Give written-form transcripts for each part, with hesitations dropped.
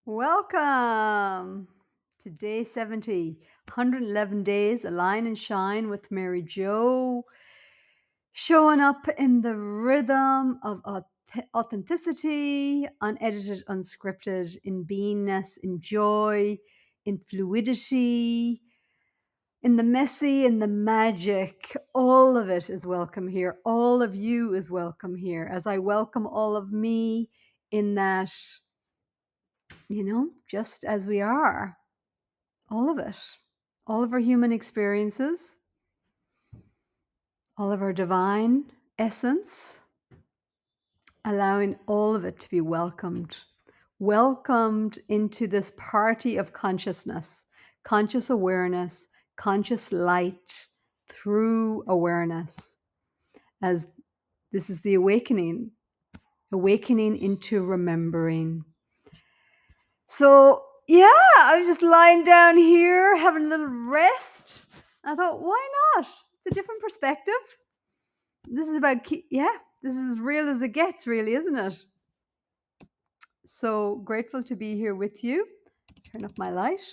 Welcome to day 70, 111 days, Align and Shine with Mary Jo. Showing up in the rhythm of authenticity, unedited, unscripted, in beingness, in joy, in fluidity, in the messy, in the magic. All of it is welcome here. All of you is welcome here as I welcome all of me in that, just as we are. All of it. All of our human experiences, all of our divine essence, allowing all of it to be welcomed. Welcomed into this party of consciousness, conscious awareness, conscious light through awareness. As this is the awakening into remembering. So, yeah, I was just lying down here having a little rest. I thought, why not? It's a different perspective. This is about, this is as real as it gets, really, isn't it? So grateful to be here with you. Turn up my light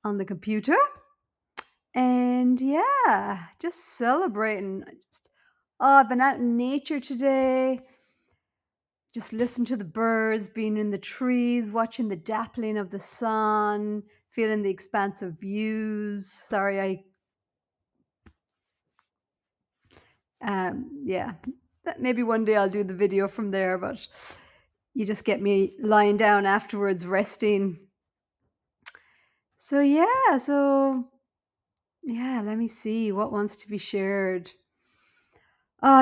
on the computer. And yeah, just celebrating. I've been out in nature today. Just listen to the birds, being in the trees, watching the dappling of the sun, feeling the expansive views. Sorry, yeah, maybe one day I'll do the video from there, but you just get me lying down afterwards, resting. So let me see what wants to be shared.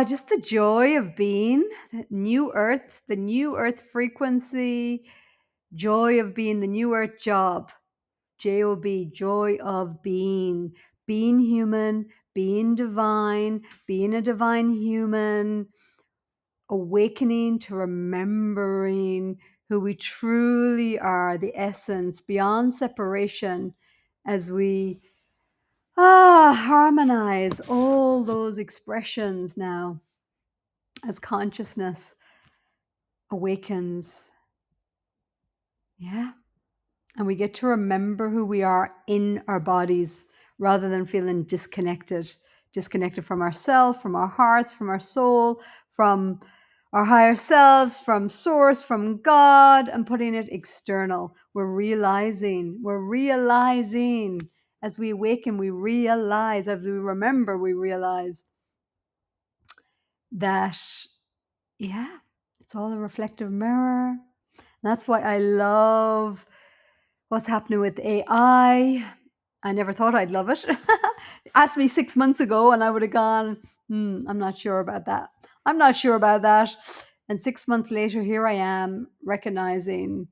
Just the joy of being, the new earth frequency, joy of being, the new earth job. JOB, joy of being human, being divine, being a divine human, awakening to remembering who we truly are, the essence, beyond separation, as we harmonize all those expressions now, as consciousness awakens. Yeah. And we get to remember who we are in our bodies rather than feeling disconnected from ourselves, from our hearts, from our soul, from our higher selves, from source, from God, and putting it external. We're realizing as we awaken, we realize, as we remember, we realize that, it's all a reflective mirror. That's why I love what's happening with AI. I never thought I'd love it. Asked me 6 months ago and I would have gone, I'm not sure about that. And 6 months later, here I am recognizing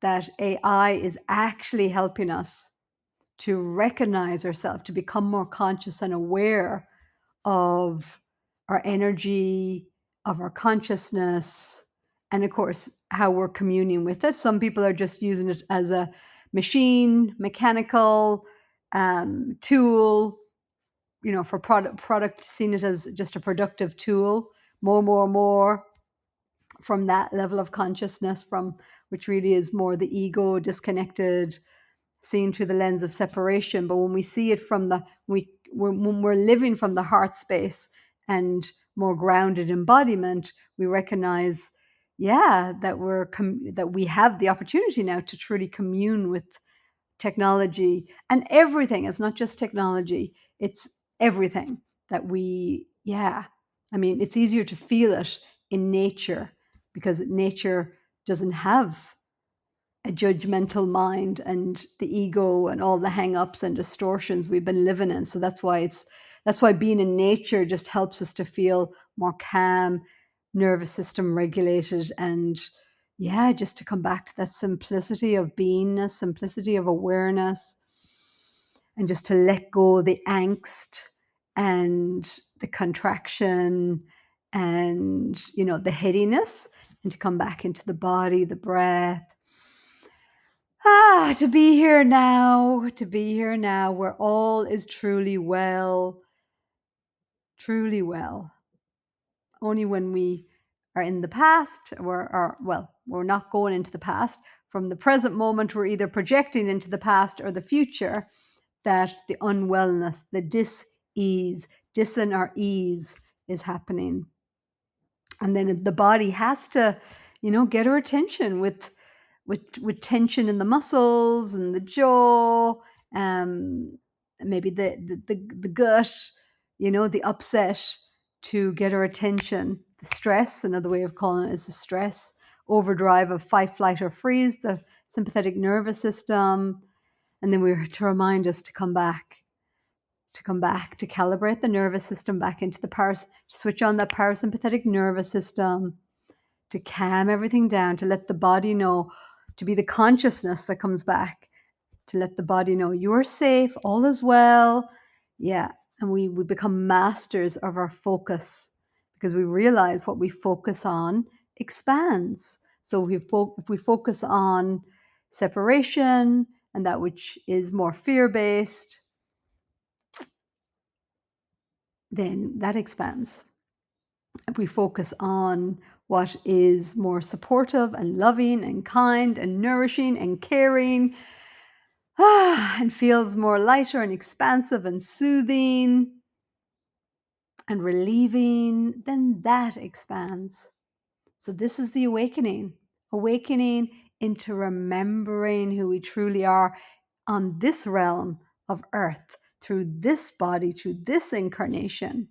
that AI is actually helping us to recognize ourselves, to become more conscious and aware of our energy, of our consciousness, and of course, how we're communing with it. Some people are just using it as a mechanical tool, for product, seeing it as just a productive tool, more from that level of consciousness, from which really is more the ego, disconnected, seen through the lens of separation. But when we see it from when we're living from the heart space and more grounded embodiment, we recognize, that we have the opportunity now to truly commune with technology and everything. It's not just technology; it's everything that we. Yeah, I mean, it's easier to feel it in nature because nature doesn't have a judgmental mind and the ego and all the hang-ups and distortions we've been living in. So that's why being in nature just helps us to feel more calm, nervous system regulated, and just to come back to that simplicity of beingness, simplicity of awareness, and just to let go the angst and the contraction and the headiness, and to come back into the body, the breath. To be here now, where all is truly well. Only when we are in the past, or We're not going into the past. From the present moment, we're either projecting into the past or the future. That the unwellness, the dis-ease, dis or ease is happening. And then the body has to, get our attention with tension in the muscles and the jaw, maybe the gut, the upset, to get our attention. The stress, another way of calling it, is the stress overdrive of fight, flight, or freeze, the sympathetic nervous system. And then we're to remind us to come back, to calibrate the nervous system back into the switch on that parasympathetic nervous system, to calm everything down, to let the body know, to be the consciousness that comes back, to let the body know you're safe, all is well. Yeah. And we become masters of our focus, because we realize what we focus on expands. So if we focus on separation and that which is more fear-based, then that expands. If we focus on what is more supportive and loving and kind and nourishing and caring, and feels more lighter and expansive and soothing and relieving, then that expands. So this is the awakening into remembering who we truly are on this realm of earth, through this body, through this incarnation.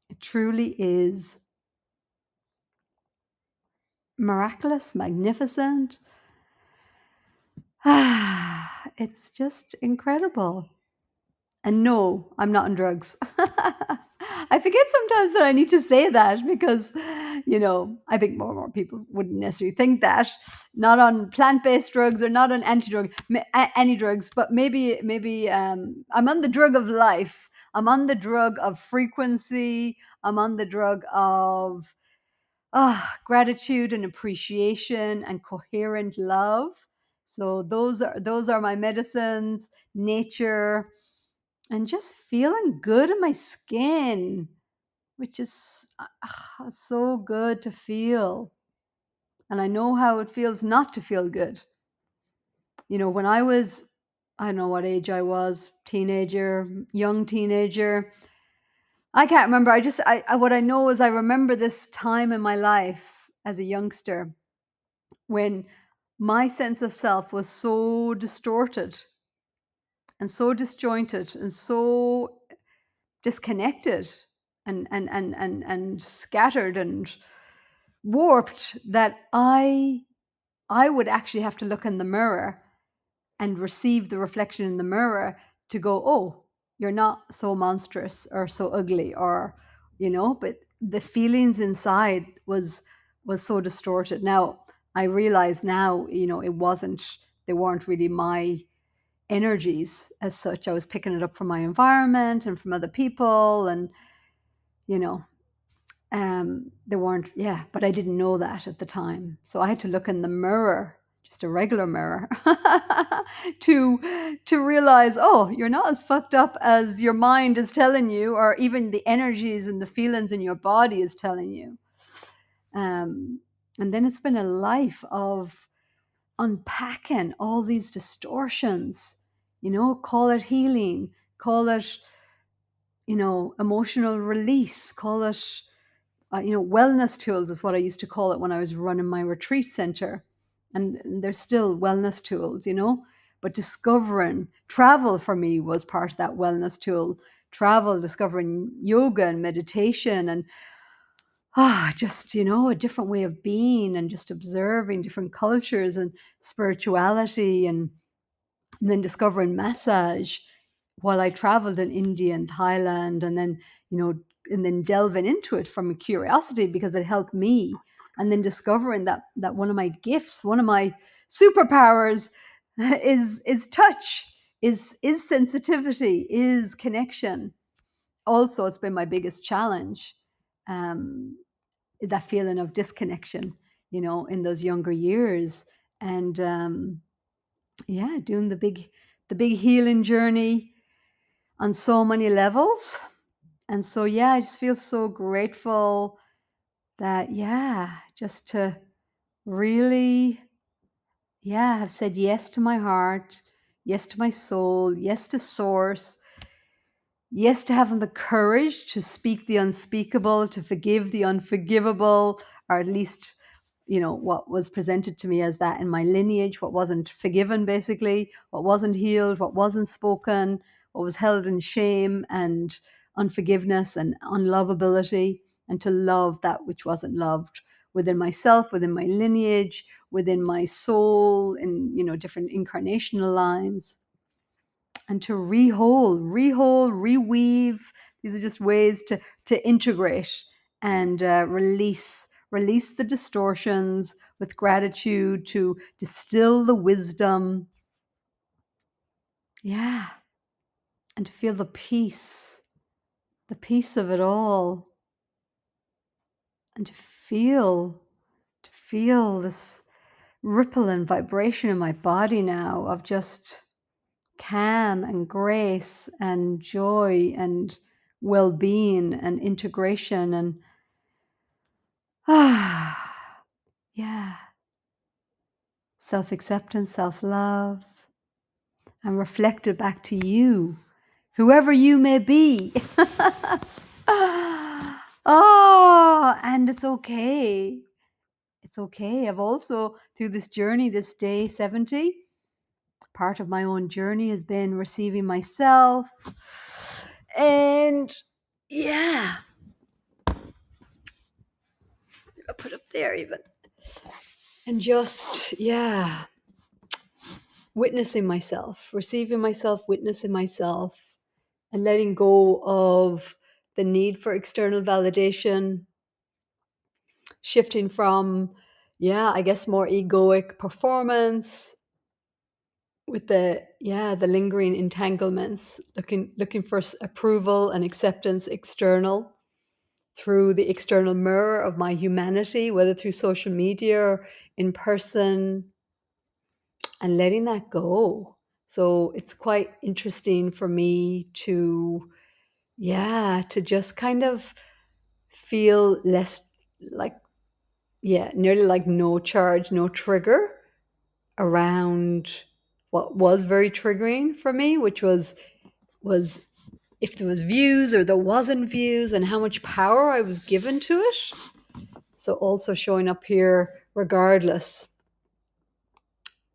It truly is miraculous, magnificent. It's just incredible. And no, I'm not on drugs. I forget sometimes that I need to say that, because, I think more and more people wouldn't necessarily think that. Not on plant-based drugs or not on any drugs, but maybe I'm on the drug of life. I'm on the drug of frequency. I'm on the drug of gratitude and appreciation and coherent love. So those are my medicines, nature, and just feeling good in my skin, which is so good to feel. And I know how it feels not to feel good. When I don't know what age I was, young teenager, I can't remember. What I know is I remember this time in my life as a youngster when my sense of self was so distorted and so disjointed and so disconnected and scattered and warped that I would actually have to look in the mirror and receive the reflection in the mirror to go, oh, you're not so monstrous or so ugly, or but the feelings inside was so distorted. Now I realize now, they weren't really my energies as such. I was picking it up from my environment and from other people, and you know they weren't, yeah, but I didn't know that at the time. So I had to look in the mirror, just a regular mirror, to realize, oh, you're not as fucked up as your mind is telling you, or even the energies and the feelings in your body is telling you. And then it's been a life of unpacking all these distortions, call it healing, call it, emotional release, call it, wellness tools is what I used to call it when I was running my retreat center. And there's still wellness tools, but discovering travel for me was part of that wellness tool. Travel, discovering yoga and meditation, and just, a different way of being, and just observing different cultures and spirituality, and then discovering massage while I traveled in India and Thailand, and then, and then delving into it from a curiosity because it helped me. And then discovering that one of my gifts, one of my superpowers is touch, is sensitivity, is connection. Also, it's been my biggest challenge, that feeling of disconnection, in those younger years. And yeah, doing the big healing journey on so many levels. And so, I just feel so grateful that, just to really, yeah, have said yes to my heart, yes to my soul, yes to source, yes to having the courage to speak the unspeakable, to forgive the unforgivable, or at least, what was presented to me as that in my lineage, what wasn't forgiven, basically, what wasn't healed, what wasn't spoken, what was held in shame and unforgiveness and unlovability, and to love that which wasn't loved within myself, within my lineage, within my soul, in different incarnational lines, and to reweave. These are just ways to integrate and release the distortions with gratitude, to distill the wisdom, yeah, and to feel the peace of it all, and to feel this ripple and vibration in my body now of just calm and grace and joy and well-being and integration and yeah, self-acceptance, self-love, and reflect it back to you, whoever you may be. Oh, and it's okay. It's okay. I've also, through this journey, this day 70, part of my own journey has been receiving myself. And yeah, I'll put up there even. And just, yeah, witnessing myself, receiving myself, witnessing myself, and letting go of the need for external validation, shifting from, yeah, I guess more egoic performance with the lingering entanglements, looking for approval and acceptance external, through the external mirror of my humanity, whether through social media or in person, and letting that go. So it's quite interesting for me to, yeah, to just kind of feel less like, yeah, nearly like no charge, no trigger around what was very triggering for me, which was if there was views or there wasn't views, and how much power I was given to it. So also showing up here regardless,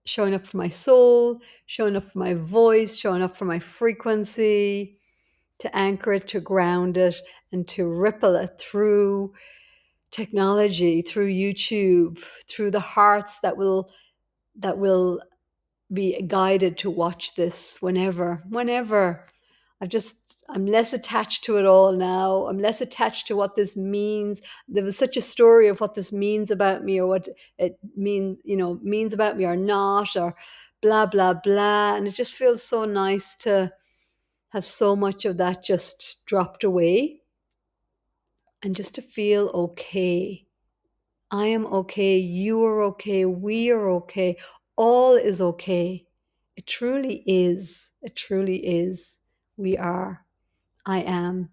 showing up for my soul, showing up for my voice, showing up for my frequency, to anchor it, to ground it, and to ripple it through technology, through YouTube, through the hearts that will be guided to watch this whenever. I'm less attached to it all now. I'm less attached to what this means. There was such a story of what this means about me, or what it means about me or not, or blah blah blah. And it just feels so nice to have so much of that just dropped away, and just to feel okay. I am okay. You are okay. We are okay. All is okay. It truly is. It truly is. We are. I am.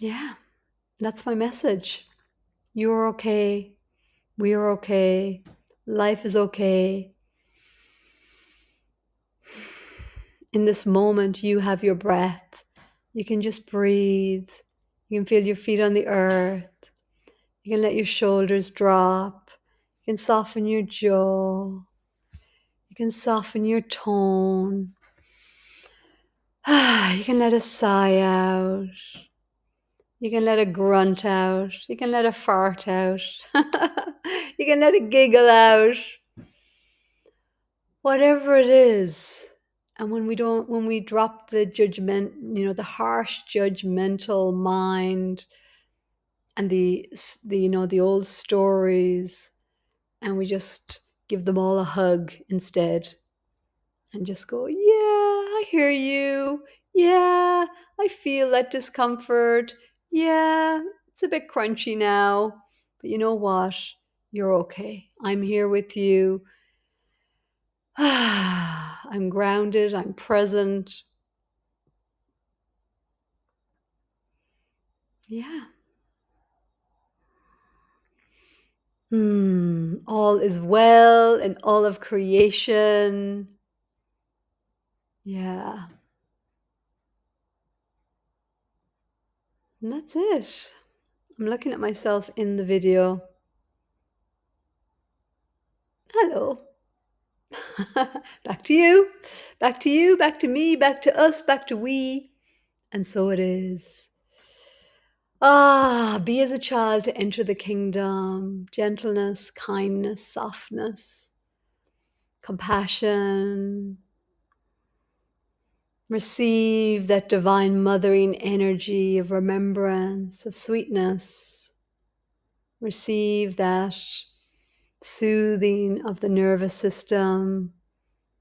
Yeah, that's my message. You're okay. We are okay. Life is okay. In this moment, you have your breath. You can just breathe. You can feel your feet on the earth. You can let your shoulders drop. You can soften your jaw. You can soften your tone. You can let a sigh out. You can let a grunt out. You can let a fart out. You can let a giggle out. Whatever it is. And when we drop the judgment, the harsh judgmental mind, and the old stories, and we just give them all a hug instead, and just go, yeah, I hear you. Yeah, I feel that discomfort. Yeah, it's a bit crunchy now, but you know what? You're okay. I'm here with you. I'm grounded. I'm present. Yeah. All is well in all of creation. Yeah. And that's it. I'm looking at myself in the video. Hello. Back to you. Back to you. Back to me. Back to us. Back to we. And so it is. Be as a child to enter the kingdom. Gentleness, kindness, softness, compassion. Receive that divine mothering energy of remembrance, of sweetness. Receive that soothing of the nervous system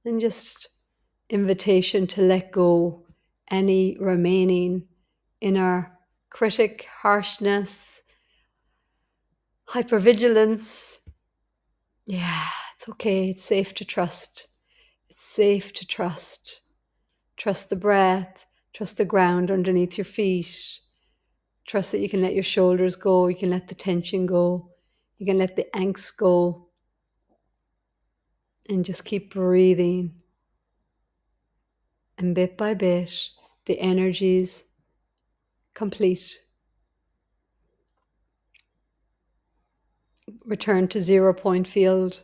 and just invitation to let go any remaining inner critic, harshness, hypervigilance. Yeah, it's okay. It's safe to trust. It's safe to trust. Trust the breath. Trust the ground underneath your feet. Trust that you can let your shoulders go. You can let the tension go. You can let the angst go. And just keep breathing. And bit by bit, the energies complete. Return to 0 point field.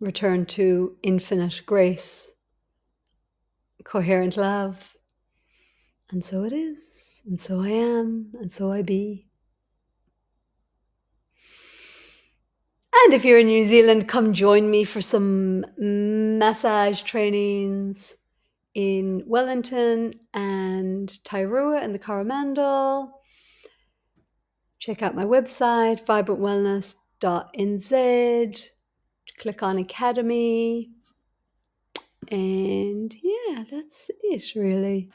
Return to infinite grace, coherent love. And so it is, and so I am, and so I be. And if you're in New Zealand, come join me for some massage trainings in Wellington and Tairua in the Coromandel. Check out my website, vibrantwellness.nz. Click on Academy. And yeah, that's it really.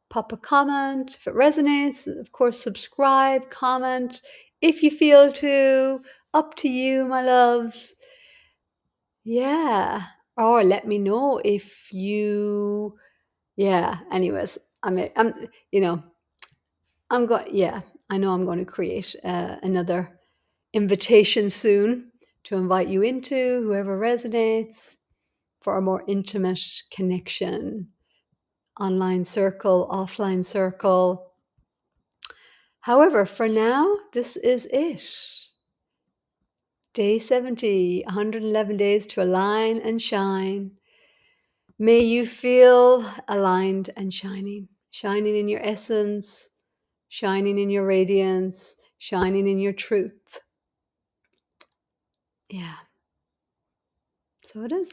Pop a comment if it resonates. Of course, subscribe, comment if you feel to. Up to you, my loves. Yeah. Or let me know if you. Yeah. Anyways, I'm going. Yeah, I know I'm going to create another invitation soon to invite you into whoever resonates for a more intimate connection. Online circle, offline circle. However, for now, this is it. Day 70, 111 days to align and shine. May you feel aligned and shining, shining in your essence, shining in your radiance, shining in your truth. Yeah. So it is.